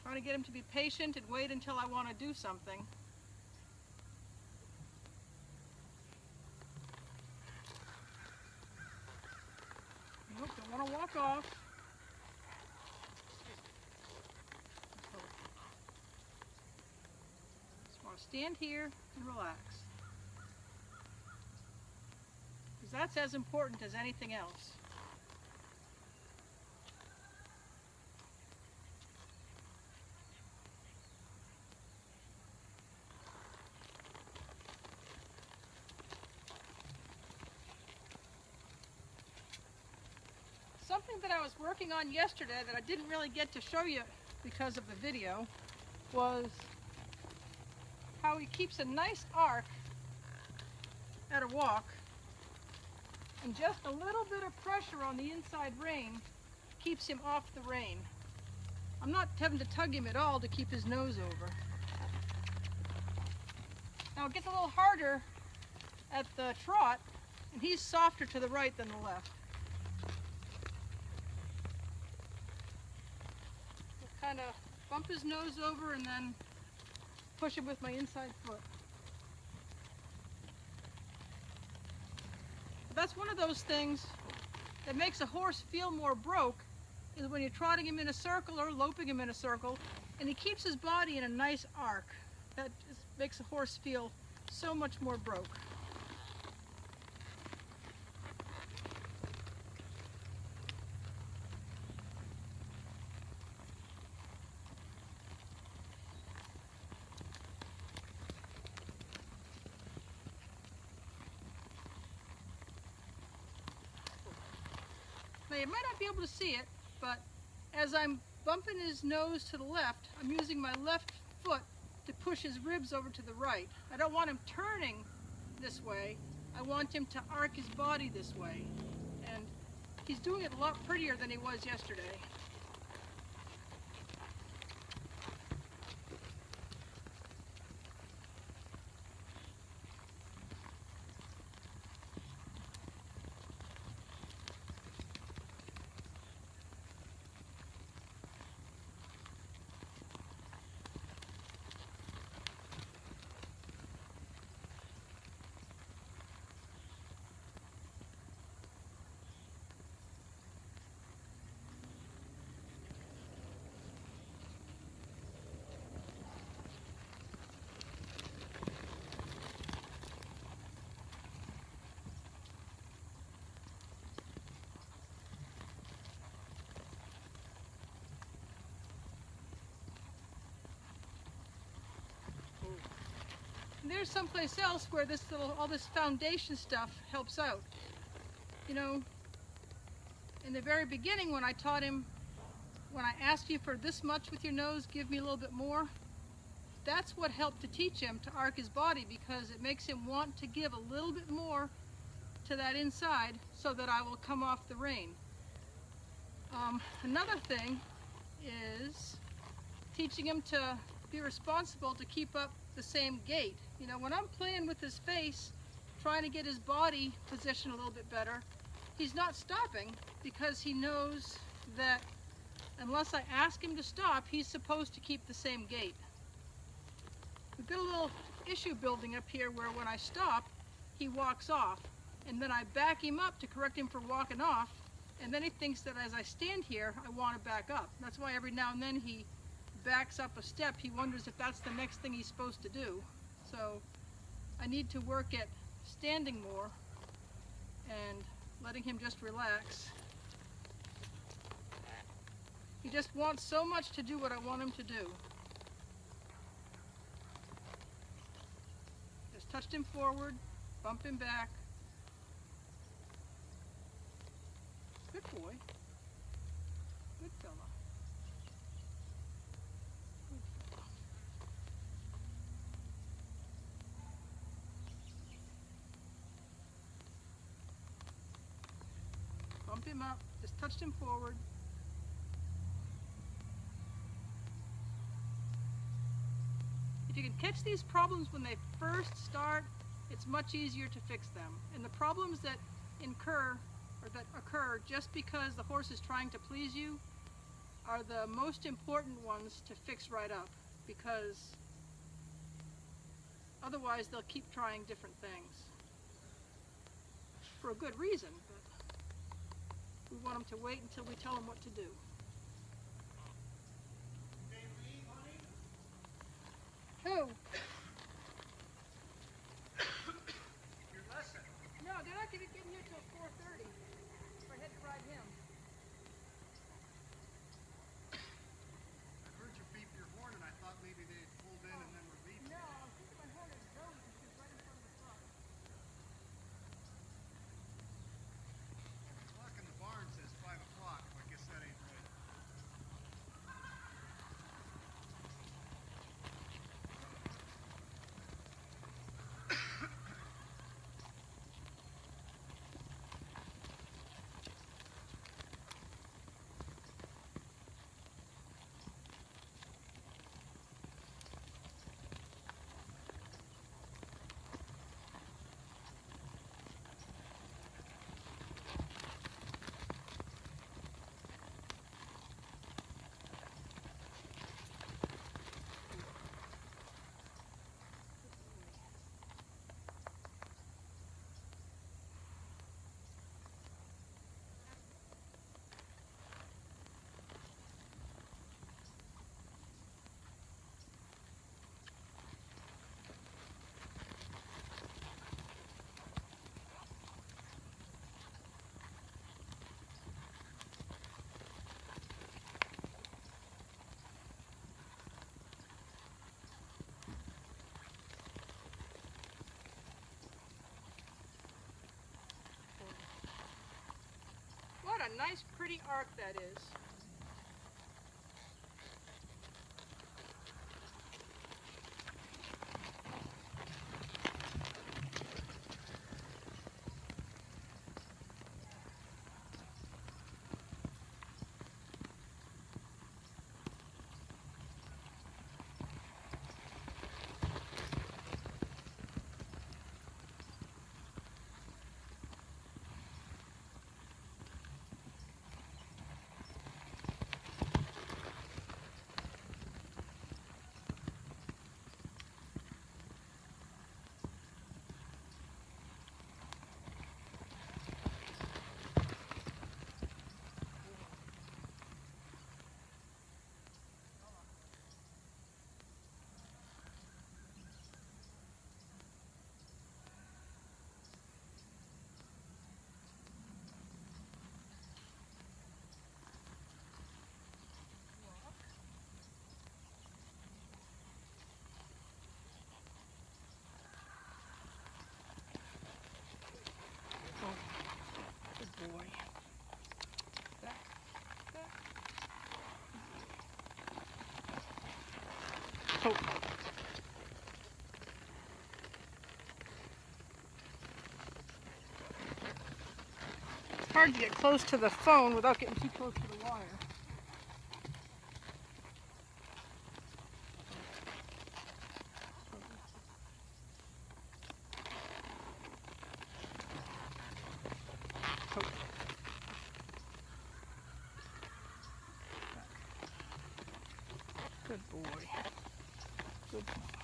Trying to get him to be patient and wait until I want to do something. Nope, don't want to walk off. Just want to stand here and relax. Because that's as important as anything else. Something that I was working on yesterday that I didn't really get to show you because of the video was how he keeps a nice arc at a walk, and just a little bit of pressure on the inside rein keeps him off the rein. I'm not having to tug him at all to keep his nose over. Now it gets a little harder at the trot, and he's softer to the right than the left. Kind of bump his nose over and then push him with my inside foot. But that's one of those things that makes a horse feel more broke, is when you're trotting him in a circle or loping him in a circle and he keeps his body in a nice arc. That just makes a horse feel so much more broke. Now you might not be able to see it, but as I'm bumping his nose to the left, I'm using my left foot to push his ribs over to the right. I don't want him turning this way. I want him to arc his body this way. And he's doing it a lot prettier than he was yesterday. And there's someplace else where all this foundation stuff helps out. You know, in the very beginning when I taught him, when I asked you for this much with your nose, give me a little bit more, that's what helped to teach him to arc his body, because it makes him want to give a little bit more to that inside so that I will come off the rein. Another thing is teaching him to be responsible to keep up the same gait. You know, when I'm playing with his face, trying to get his body positioned a little bit better, he's not stopping because he knows that unless I ask him to stop, he's supposed to keep the same gait. We've got a little issue building up here where when I stop, he walks off, and then I back him up to correct him for walking off, and then he thinks that as I stand here, I want to back up. That's why every now and then he backs up a step. He wonders if that's the next thing he's supposed to do. So I need to work at standing more and letting him just relax. He just wants so much to do what I want him to do. Just touched him forward, bump him back. Good boy. Good fella. Bumped him up, just touched him forward. If you can catch these problems when they first start, it's much easier to fix them. And the problems that occur just because the horse is trying to please you, are the most important ones to fix right up, because otherwise they'll keep trying different things. For a good reason, but we want them to wait until we tell them what to do. Who? Your lesson? No, they're not going to get here till 4:30. I had to ride him. I heard you beep your horn and I thought maybe they had pulled in and then were leaving. No, I think my horn is Zoe because she's right in front of the car. The clock in the barn says 5 o'clock, so I guess that ain't right. What a nice, pretty arc that is. Good boy. Back, back. Oh. It's hard to get close to the phone without getting too close to the wire. Oh. Good boy. Good boy.